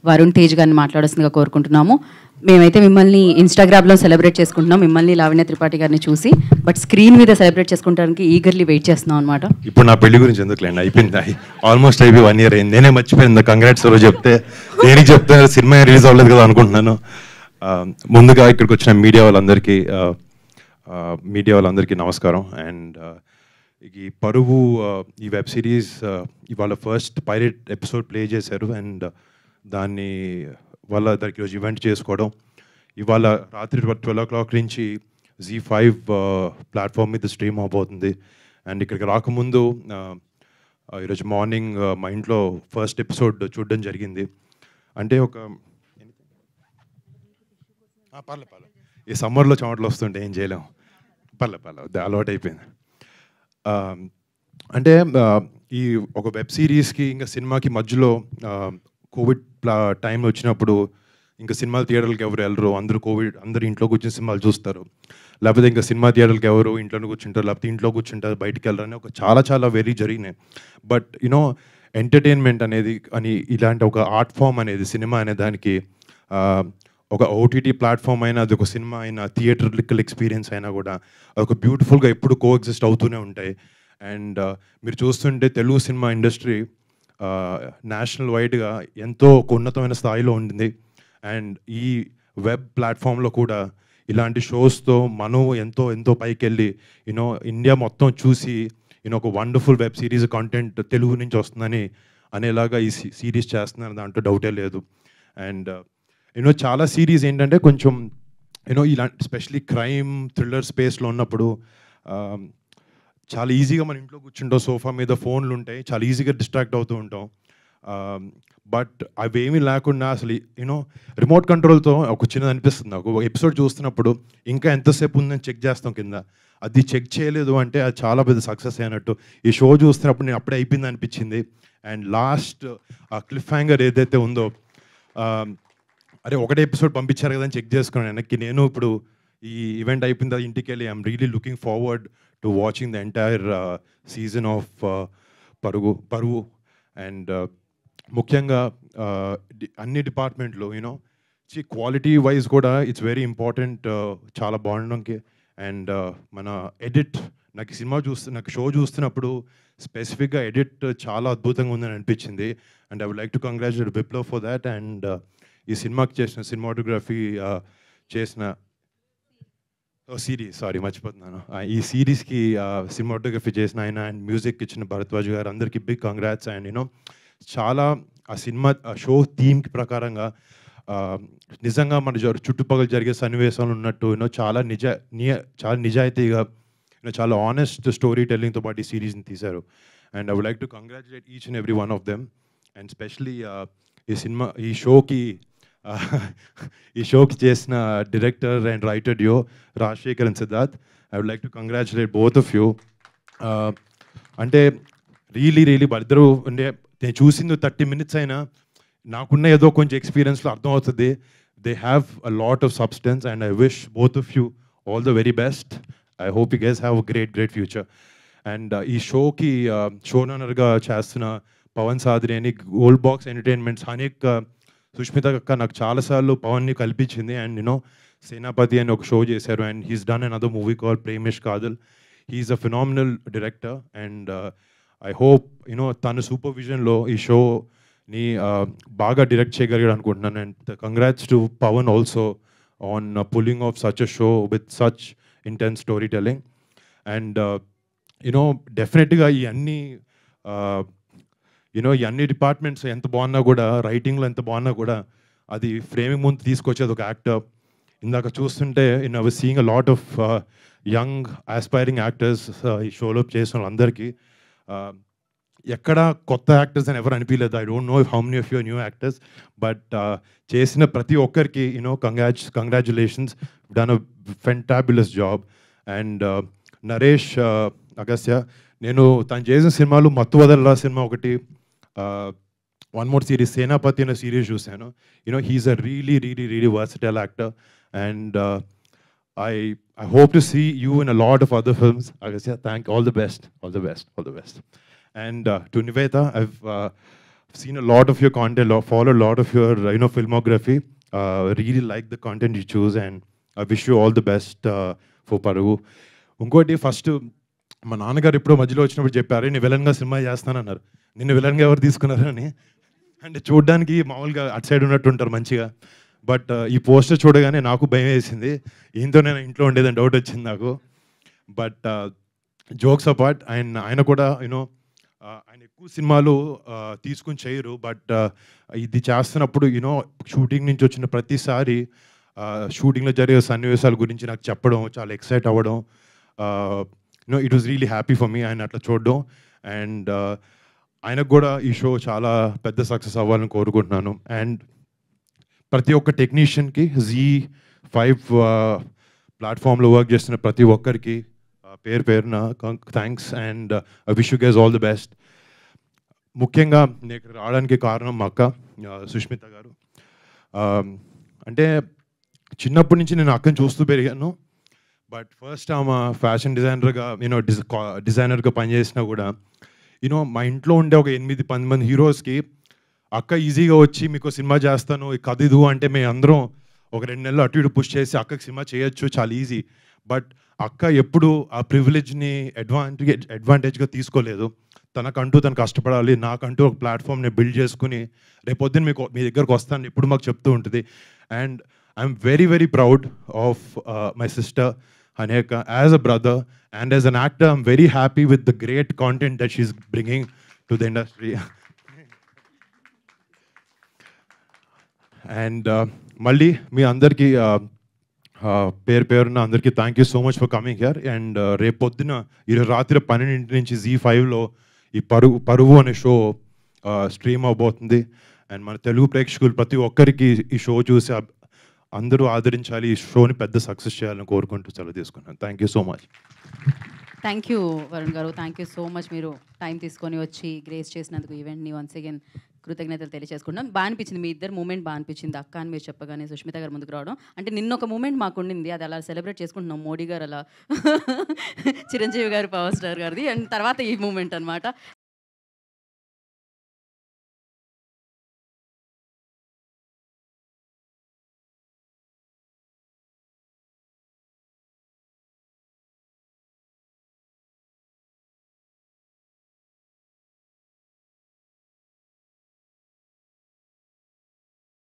వరుణ్ తేజ్ గారిని మాట్లాడాల్సిందిగా కోరుకుంటున్నాము. మేమైతే మిమ్మల్ని ఇన్స్టాగ్రామ్లో సెలబ్రేట్ చేసుకుంటున్నాం, మిమ్మల్ని లావణ్య త్రిపాఠి గారిని చూసి. బట్ స్క్రీన్ మీద సెలబ్రేట్ చేసుకోవడానికి ఈగర్లీ వెయిట్ చేస్తున్నాం అనమాట. ఇప్పుడు నా పెళ్లి గురించి ఎందుకులేండి, అయిపోయింది. ఆల్మోస్ట్ అయిపోయి 1 year అయింది. నేనే మర్చిపోయింది కంగ్రాట్స్ రోజు చెప్తే. దేనికి చెప్తే సినిమా రిలీజ్ అవ్వలేదు కదా అనుకుంటున్నాను. ముందుగా ఇక్కడికి వచ్చిన మీడియా వాళ్ళందరికీ నమస్కారం. అండ్ ఈ పరుగు ఈ వెబ్ సిరీస్ ఇవాళ ఫస్ట్ పైలట్ ఎపిసోడ్ ప్లే చేశారు. అండ్ దాన్ని వాళ్ళ దానికి ఈరోజు ఈవెంట్ చేసుకోవడం, ఇవాళ రాత్రి 12 o'clock నుంచి ZEE5 ప్లాట్ఫామ్ మీద స్ట్రీమ్ అవబోతుంది. అండ్ ఇక్కడికి రాకముందు ఈరోజు మార్నింగ్ మా ఇంట్లో ఫస్ట్ ఎపిసోడ్ చూడడం జరిగింది. అంటే ఒక పర్లే ఈ సమ్మర్లో చెమటలు వస్తుంటే ఏం చేయలేము, పర్లే అలవాటు అయిపోయింది. అంటే ఈ ఒక వెబ్ సిరీస్కి ఇంకా సినిమాకి మధ్యలో కోవిడ్ టైంలో వచ్చినప్పుడు ఇంకా సినిమా థియేటర్లకు ఎవరు వెళ్ళరు, అందరూ ఇంట్లో కూర్చొని సినిమాలు చూస్తారు. లేకపోతే ఇంకా సినిమా థియేటర్కి ఎవరు ఇంట్లోనే కూర్చుంటారు, లేకపోతే ఇంట్లో కూర్చుంటారు, బయటికి వెళ్ళరని ఒక చాలా వెరీ జరిగినాయి. బట్ యూనో ఎంటర్టైన్మెంట్ అనేది ఇలాంటి ఒక ఆర్ట్ ఫామ్ అనేది సినిమా అనే దానికి ఒక ఓటీటీ ప్లాట్ఫామ్ అయినా, అది ఒక సినిమా అయినా, థియేటర్లికల్ ఎక్స్పీరియన్స్ అయినా కూడా ఒక బ్యూటిఫుల్గా ఎప్పుడు కోఎగ్జిస్ట్ అవుతూనే ఉంటాయి. అండ్ మీరు చూస్తుంటే తెలుగు సినిమా ఇండస్ట్రీ నేషనల్ వైడ్గా ఎంతో ఒక ఉన్నతమైన స్థాయిలో ఉంటుంది. అండ్ ఈ వెబ్ ప్లాట్ఫామ్లో కూడా ఇలాంటి షోస్తో మనం ఎంతో పైకి వెళ్ళి ఇండియా మొత్తం చూసి ఒక wonderful web series content Telugu నుంచి వస్తుందని అనేలాగా ఈ సిరీస్ చేస్తున్నారు, దాంట్లో డౌటే లేదు. అండ్ చాలా సిరీస్ ఏంటంటే కొంచెం ఇలాంటి స్పెషలీ క్రైమ్ థ్రిల్లర్ స్పేస్లో ఉన్నప్పుడు చాలా ఈజీగా మన ఇంట్లో కూర్చుంటాం, సోఫా మీద ఫోన్లు ఉంటాయి, చాలా ఈజీగా డిస్ట్రాక్ట్ అవుతూ ఉంటాం. బట్ అవేమీ లేకుండా అసలు రిమోట్ కంట్రోల్తో ఒక చిన్నది అనిపిస్తుంది నాకు. ఒక ఎపిసోడ్ చూస్తున్నప్పుడు ఇంకా ఎంతసేపు ఉందని చెక్ చేస్తాం కింద, అది చెక్ చేయలేదు అంటే అది చాలా పెద్ద సక్సెస్ అయినట్టు. ఈ షో చూస్తున్నప్పుడు నేను అప్పుడే అయిపోయింది అనిపించింది. అండ్ లాస్ట్ ఆ క్లిఫ్ హ్యాంగర్ ఏదైతే ఉందో, అరే ఒకటే ఎపిసోడ్ పంపించారు కదా అని చెక్ చేసుకున్నాను వెనక్కి. నేను ఇప్పుడు ఈ ఈవెంట్ అయిపోయిన తర్వాత ఇంటికి వెళ్ళి I'm really looking forward to watching the entire season of Paruvu. And ముఖ్యంగా అన్ని డిపార్ట్మెంట్లో క్వాలిటీ వైజ్ కూడా ఇట్స్ వెరీ ఇంపార్టెంట్, చాలా బాగుండడానికి. అండ్ మన ఎడిట్, నాకు షో చూస్తున్నప్పుడు స్పెసిఫిక్గా ఎడిట్ చాలా అద్భుతంగా ఉందని అనిపించింది. And I would like to congratulate Viplav for that. అండ్ ఈ సినిమాకి చేసిన సినిమాటోగ్రఫీ చేసిన మర్చిపోతున్నాను, ఈ సిరీస్కి సినిమాటోగ్రఫీ చేసిన ఆయన అండ్ మ్యూజిక్ ఇచ్చిన భరద్వాజ్ గారు, అందరికీ బిగ్ కంగ్రాట్స్. అండ్ చాలా ఆ సినిమా షో థీమ్కి ప్రకారంగా నిజంగా మన చుట్టుపక్కల జరిగే సన్నివేశాలు ఉన్నట్టు చాలా నిజాయితీగా చాలా ఆనెస్ట్ స్టోరీ టెల్లింగ్తో పాటు ఈ సిరీస్ని తీశారు. And I would like to congratulate each and every one of them. And specially ఈ షోకి చేసిన director and writer duo Rajasekhar and Siddharth, I would like to congratulate both of you. అంటే రియలీ వాళ్ళిద్దరూ అంటే నేను చూసింది 30 minutes అయినా నాకున్న ఏదో కొంచెం ఎక్స్పీరియన్స్లో అర్థమవుతుంది. They have a lot of substance and I wish both of you all the very best. I hope you guys have a great future. And ఈ షోకి షోనర్గా చేస్తున్న పవన్ సాద్రిని, గోల్డ్ బాక్స్ ఎంటర్టైన్మెంట్స్, అనేక సుష్మిత అక్క నాకు చాలాసార్లు పవన్ని కల్పించింది. అండ్ సేనాపతి అని ఒక షో చేశారు. And he's done another movie call Premesh Kadhal. He's a phenomenal director. And I hope తన సూపర్విజన్లో ఈ షోని బాగా డైరెక్ట్ చేయగలిగాడు అనుకుంటున్నాను. And congrats to Pavan also on pulling off such a show with such intense story telling. And డెఫినెట్గా ఈ అన్ని డిపార్ట్మెంట్స్ ఎంత బాగున్నా కూడా, రైటింగ్లో ఎంత బాగున్నా కూడా, అది ఫ్రేమింగ్ ముందు తీసుకొచ్చేది ఒక యాక్టర్. ఇందాక చూస్తుంటే I was seeing a lot of young aspiring actors ఈ షోలో చేసిన వాళ్ళందరికీ. ఎక్కడ కొత్త యాక్టర్స్ అని ఎవరు అనిపించలేదు. I don't know how many of your new actors, but చేసిన ప్రతి ఒక్కరికి congratulations, done a fantabulous job. And Naresh Agastya, నేను తను చేసిన సినిమాలు మత్తు వదలరా సినిమా ఒకటి, వన్ మోర్ సిరీస్ సేనాపతి అనే సిరీస్ చూశాను. He's a really versatile actor. And I hope to see you in a lot of other films. Agastya, all the best. And to Nivetha, I've seen a lot of your content, followed a lot of your filmography. Really like the content you choose, and I wish you all the best for Paruvu. ఇంకోటి first మా నాన్నగారు ఎప్పుడో మధ్యలో వచ్చినప్పుడు చెప్పారు, నేను విలన్గా cinema చేస్తానన్నారు. నిన్ను విలన్గా ఎవరు తీసుకున్నారు అని. అంటే చూడడానికి మామూలుగా అటు సైడ్ ఉన్నట్టు ఉంటారు మంచిగా, బట్ ఈ పోస్టర్ చూడగానే నాకు భయం వేసింది, ఏంతో నేను ఇంట్లో ఉండేదని డౌట్ వచ్చింది నాకు. బట్ జోక్స్ అపార్ట్, ఆయన కూడా ఆయన ఎక్కువ సినిమాలు తీసుకుని చేయరు, బట్ ఇది చేస్తున్నప్పుడు షూటింగ్ నుంచి వచ్చిన ప్రతిసారి షూటింగ్లో జరిగే సన్నివేశాల గురించి నాకు చెప్పడం, చాలా ఎక్సైట్ అవ్వడం, it was really happy for me ఆయన అట్లా చూడడం. అండ్ ఆయనకు కూడా ఈ షో చాలా పెద్ద సక్సెస్ అవ్వాలని కోరుకుంటున్నాను. అండ్ ప్రతి ఒక్క టెక్నీషియన్కి Z5 ప్లాట్ఫామ్లో వర్క్ చేస్తున్న ప్రతి ఒక్కరికి పేరున thanks, and I wish you guys all the best. ముఖ్యంగా నేను ఇక్కడ రావడానికి కారణం మా అక్క సుష్మిత గారు. అంటే చిన్నప్పటి నుంచి నేను అక్కని చూస్తూ పెరిగాను, బట్ ఫస్ట్ ఆమె ఫ్యాషన్ డిజైనర్గా డిజైనర్గా పనిచేసినా కూడా మా ఇంట్లో ఉండే ఒక 8-10 మంది హీరోస్కి అక్క ఈజీగా వచ్చి మీకు సినిమా చేస్తాను కథ ఇది అంటే మేము అందరం ఒక 2 నెలలు అటు ఇటు పుష్ చేసి అక్కకి సినిమా చేయొచ్చు, చాలా ఈజీ. బట్ అక్క ఎప్పుడు ఆ ప్రివిలేజ్ని అడ్వాంటేజ్గా తీసుకోలేదు. తనకంటూ తను కష్టపడాలి, నాకంటూ ఒక ప్లాట్ఫామ్ని బిల్డ్ చేసుకుని రేపొద్దున మీ దగ్గరకు వస్తాను ఎప్పుడు మాకు చెప్తూ ఉంటుంది. And I'm very very proud of my sister Haneka as a brother, and as an actor I'm very happy with the great content that she's bringing to the industry. And malli మీ అందరికీ పేరున అందరికీ thank you so much for coming here. And రేపొద్దున ఈరోజు రాత్రి 12 నుంచి Z5లో ఈ పరువు అనే షో స్ట్రీమ్ అవబోతుంది. అండ్ మన తెలుగు ప్రేక్షకులు ప్రతి ఒక్కరికి ఈ షో చూసి అందరూ ఆదరించాలి, ఈ షోని పెద్ద సక్సెస్ చేయాలని కోరుకుంటూ సెలవు తీసుకున్నాను. Thank you so much. Thank you Varun గారు, థ్యాంక్ యూ సో మచ్. మీరు టైం తీసుకొని వచ్చి గ్రేస్ చేసినందుకు ఈవెంట్ని వన్స్ అగైన్ కృతజ్ఞతలు తెలియజేసుకుంటాం. బాగా అనిపించింది మీ ఇద్దరు మూమెంట్, బాగా అనిపించింది. అక్క అని మీరు చెప్పగానే సుష్మిత గారు ముందుకు రావడం, అంటే నిన్న ఒక మూమెంట్ మాకు ఉండింది, అది అలా సెలబ్రేట్ చేసుకుంటున్నాం. మోడీ గారు అలా చిరంజీవి గారు పవర్ స్టార్ గారిది, అండ్ తర్వాత ఈ మూమెంట్ అనమాట.